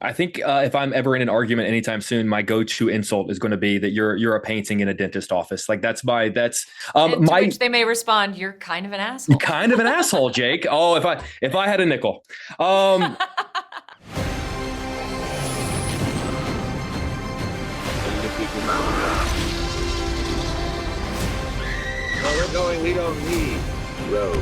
I think if I'm ever in an argument anytime soon, my go-to insult is going to be that you're a painting in a dentist office. Like that's And to my which they may respond, "You're kind of an asshole." kind of an asshole, Jake. Oh, if I had a nickel. Um, Where we're going, we don't need roads.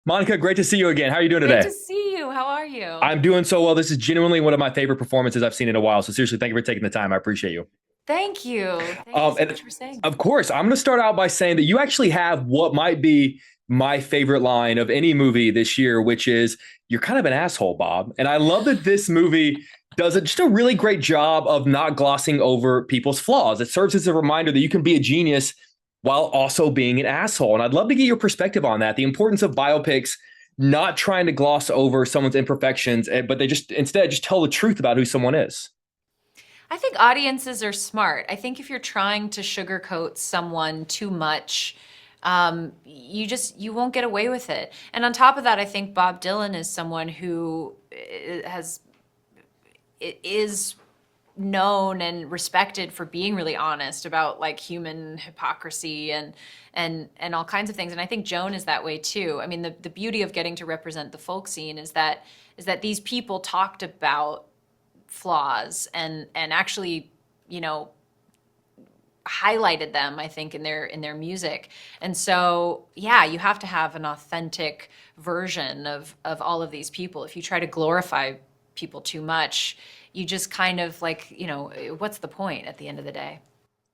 Monica, great to see you again. How are you doing Great today? to see you. How are you? I'm doing so well. This is genuinely one of my favorite performances I've seen in a while. So seriously, thank you for taking the time. I appreciate you. Thank you. Thank you so And much for saying of that. course, I'm going to start out by saying that you actually have what might be my favorite line of any movie this year, which is "You're kind of an asshole, Bob." And I love that this movie does just a really great job of not glossing over people's flaws. It serves as a reminder that you can be a genius while also being an asshole. And I'd love to get your perspective on that. The importance of biopics not trying to gloss over someone's imperfections, but they just instead just tell the truth about who someone is. I think audiences are smart. I think if you're trying to sugarcoat someone too much, you won't get away with it. And on top of that, I think Bob Dylan is someone who has is known and respected for being really honest about like human hypocrisy and all kinds of things. And I think Joan is that way too. I mean, the beauty of getting to represent the folk scene is that these people talked about flaws and actually, you know, highlighted them, I think, in their music. And so, yeah, you have to have an authentic version of all of these people. If you try to glorify people too much, you just kind of like, what's the point at the end of the day?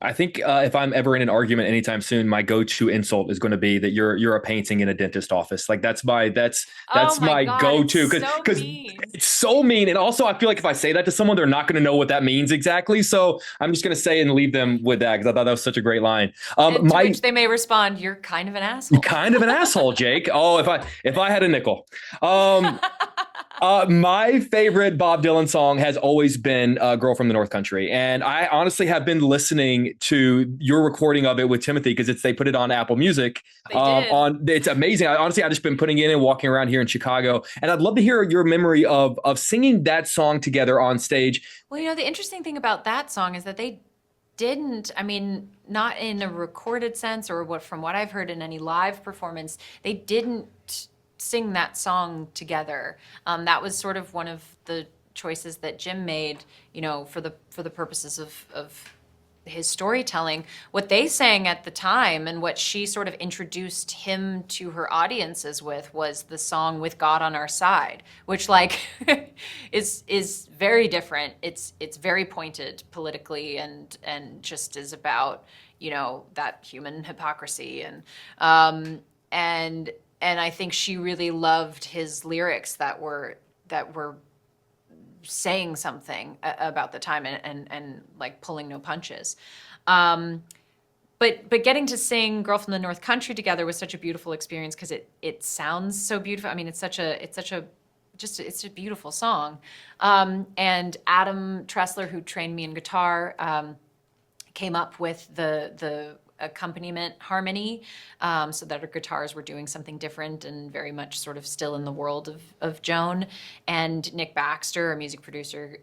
I think if I'm ever in an argument anytime soon, my go-to insult is going to be that you're a painting in a dentist office. Like Oh that's my my God, it's go-to so because mean. it's so mean. And also, I feel like if I say that to someone, they're not going to know what that means exactly. So I'm just going to say and leave them with that because I thought that was such a great line. And to My which they may respond, "You're kind of an asshole." kind of an asshole, Jake. Oh, if I had a nickel. Um, my favorite Bob Dylan song has always been "Girl from the North Country," and I honestly have been listening to your recording of it with Timothy because they put it on Apple Music. They did. It's amazing. I've just been putting it in and walking around here in Chicago, and I'd love to hear your memory of singing that song together on stage. Well, the interesting thing about that song is that they didn't, I mean, not in a recorded sense or from what I've heard in any live performance, they didn't sing that song together. That was sort of one of the choices that Jim made, for the purposes of his storytelling. What they sang at the time and what she sort of introduced him to her audiences with was the song "With God on Our Side," which like is very different. It's very pointed politically and just is about, that human hypocrisy and I think she really loved his lyrics that were saying something about the time and like pulling no punches. Um, but getting to sing "Girl from the North Country" together was such a beautiful experience because it sounds so beautiful. I mean, it's a beautiful song. And Adam Tressler, who trained me in guitar, came up with the accompaniment harmony, so that our guitars were doing something different and very much sort of still in the world of Joan. And Nick Baxter, a music producer,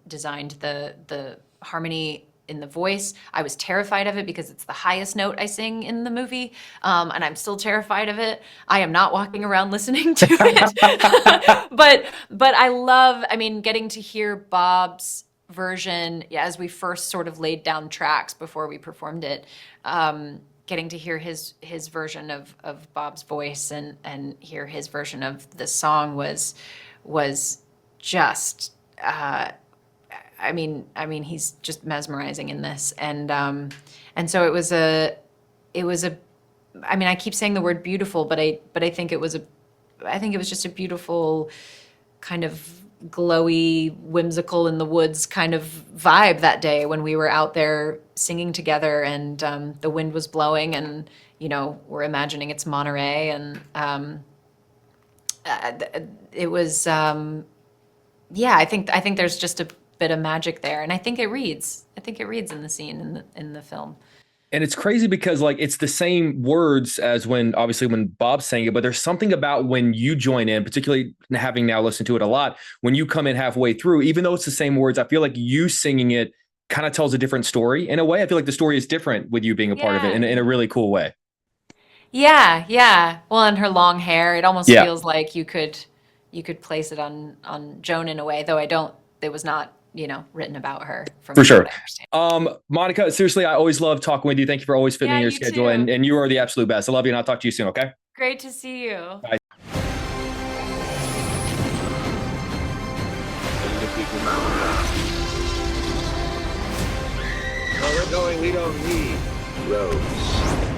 designed the harmony in the voice. I was terrified of it because it's the highest note I sing in the movie, and I'm still terrified of it. I am not walking around listening to it, but I mean, getting to hear Bob's version, yeah, as we first sort of laid down tracks before we performed it. Getting to hear his version of Bob's voice and hear his version of the song was just I mean he's just mesmerizing in this, and so it was a I mean, I keep saying the word beautiful, but I think it was just a beautiful kind of glowy, whimsical in the woods kind of vibe that day when we were out there singing together, and the wind was blowing, and we're imagining it's Monterey, and uh, it was yeah. I think there's just a bit of magic there, and I think it reads. I think it reads in the scene in the film. And it's crazy because like it's the same words as when obviously when Bob's saying it, but there's something about when you join in, particularly having now listened to it a lot, when you come in halfway through, even though it's the same words, I feel like you singing it kind of tells a different story in a way. I feel like the story is different with you being a part of it Yeah. in a really cool way. Yeah, yeah. Well, and her long hair, it almost Yeah, feels like you could place it on Joan in a way, though I don't it was not, written about her for from sure. what I understand. Monica, seriously, I always love talking with you. Thank you for always fitting Yeah, in your you schedule. too. And you are the absolute best. I love you and I'll talk to you soon. Okay. Great to see you. Bye. Where we're going, we don't need roads.